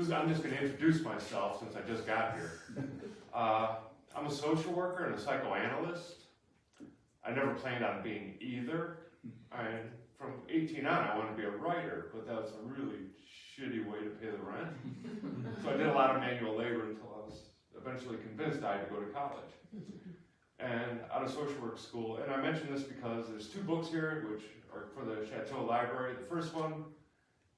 I'm just going to introduce myself since I just got here. I'm a social worker and a psychoanalyst. I never planned on being either. From 18 on, I wanted to be a writer, but that was a really shitty way to pay the rent. So I did a lot of manual labor until I was eventually convinced I had to go to college. And out of social work school, and I mention this because there's 2 books here which are for the Chateau Library. The first one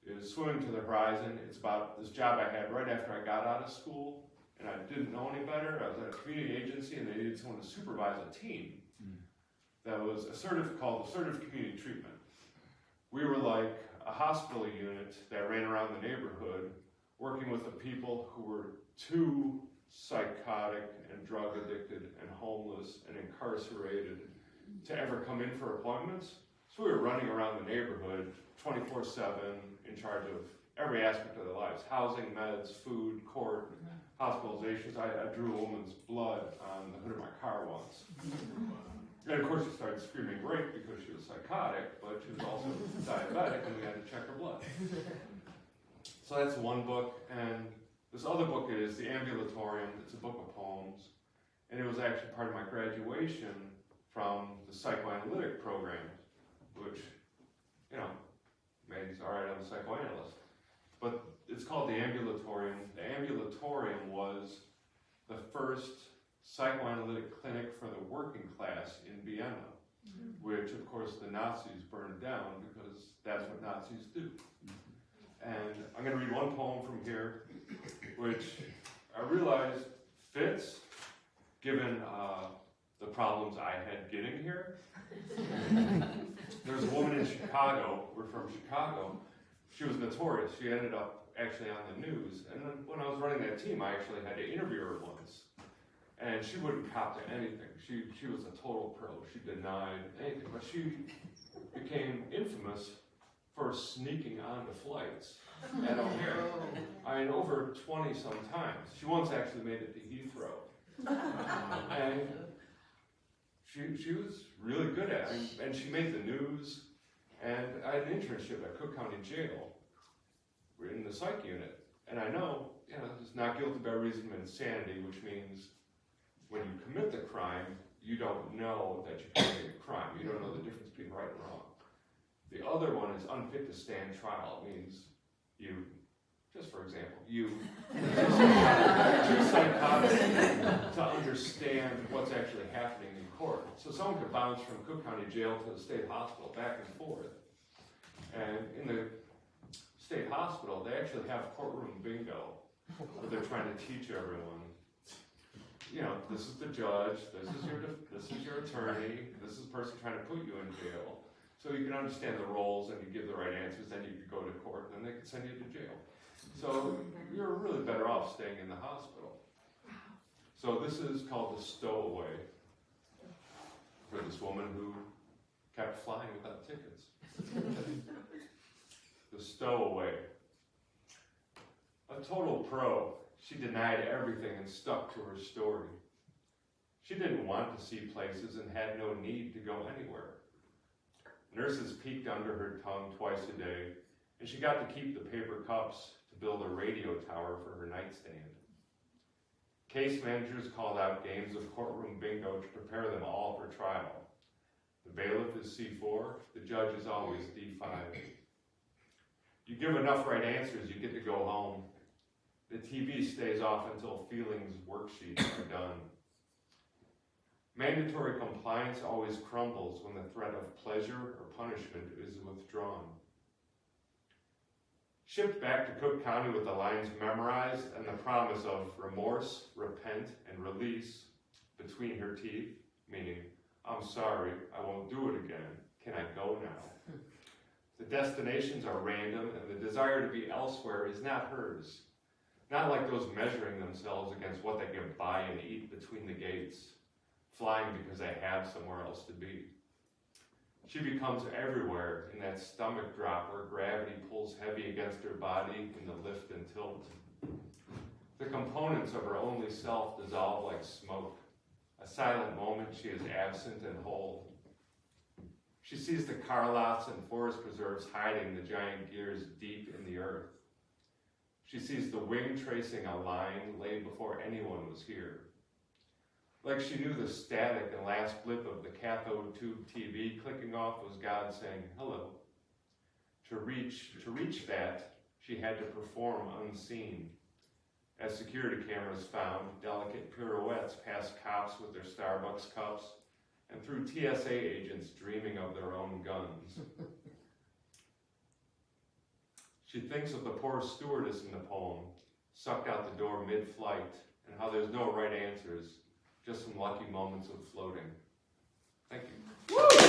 is Swimming to the Horizon. It's about this job I had right after I got out of school, and I didn't know any better. I was at a community agency, and they needed someone to supervise a team that was called Assertive Community Treatment. We were like a hospital unit that ran around the neighborhood, working with the people who were too psychotic and drug addicted and homeless and incarcerated to ever come in for appointments. So we were running around the neighborhood 24/7 in charge of every aspect of their lives: housing, meds, food, court, hospitalizations. I drew a woman's blood on the hood of my car once. And of course she started screaming rape because she was psychotic, but she was also diabetic and we had to check her blood. So that's one book, and this other book is The Ambulatorium. It's a book of poems, and it was actually part of my graduation from the psychoanalytic program, which, made all right, I'm a psychoanalyst. But it's called The Ambulatorium. The Ambulatorium was the first psychoanalytic clinic for the working class in Vienna, which of course the Nazis burned down because that's what Nazis do. And I'm going to read one poem from here, which I realized fits given the problems I had getting here. There's a woman in Chicago, we're from Chicago, she was notorious. She ended up actually on the news, and then when I was running that team, I actually had to interview her once. And she wouldn't cop to anything. She was a total pro. She denied anything, but she became infamous for sneaking onto flights at O'Hare. Over 20 some times. She once actually made it to Heathrow. And she was really good at it, and she made the news. And I had an internship at Cook County Jail. We're in the psych unit, and I know, it's not guilty by reason of insanity, which means when you commit the crime, you don't know that you committed a crime. You don't know the difference between right and wrong. The other one is unfit to stand trial. It means you, just for example, you too psychotic to understand what's actually happening in court. So someone could bounce from Cook County Jail to the state hospital back and forth. And in the state hospital, they actually have courtroom bingo, where they're trying to teach everyone. This is the judge, this is your attorney, this is the person trying to put you in jail. So you can understand the roles and you give the right answers, then you could go to court, then they could send you to jail. So you're really better off staying in the hospital. So this is called the stowaway, for this woman who kept flying without tickets. The stowaway. A total pro. She denied everything and stuck to her story. She didn't want to see places and had no need to go anywhere. Nurses peeked under her tongue twice a day, and she got to keep the paper cups to build a radio tower for her nightstand. Case managers called out games of courtroom bingo to prepare them all for trial. The bailiff is C4, the judge is always D5. You give enough right answers, you get to go home. The TV stays off until feelings worksheets are done. Mandatory compliance always crumbles when the threat of pleasure or punishment is withdrawn. Shipped back to Cook County with the lines memorized and the promise of remorse, repent, and release between her teeth, meaning, I'm sorry, I won't do it again. Can I go now? The destinations are random, and the desire to be elsewhere is not hers. Not like those measuring themselves against what they can buy and eat between the gates, flying because they have somewhere else to be. She becomes everywhere in that stomach drop where gravity pulls heavy against her body in the lift and tilt. The components of her only self dissolve like smoke. A silent moment she is absent and whole. She sees the car lots and forest preserves hiding the giant gears deep in the earth. She sees the wing tracing a line laid before anyone was here. Like she knew the static and last blip of the cathode tube TV clicking off was God saying, hello. To reach that, she had to perform unseen. As security cameras found, delicate pirouettes past cops with their Starbucks cups, and through TSA agents dreaming of their own guns. She thinks of the poor stewardess in the poem, sucked out the door mid-flight, and how there's no right answers, just some lucky moments of floating. Thank you. Woo!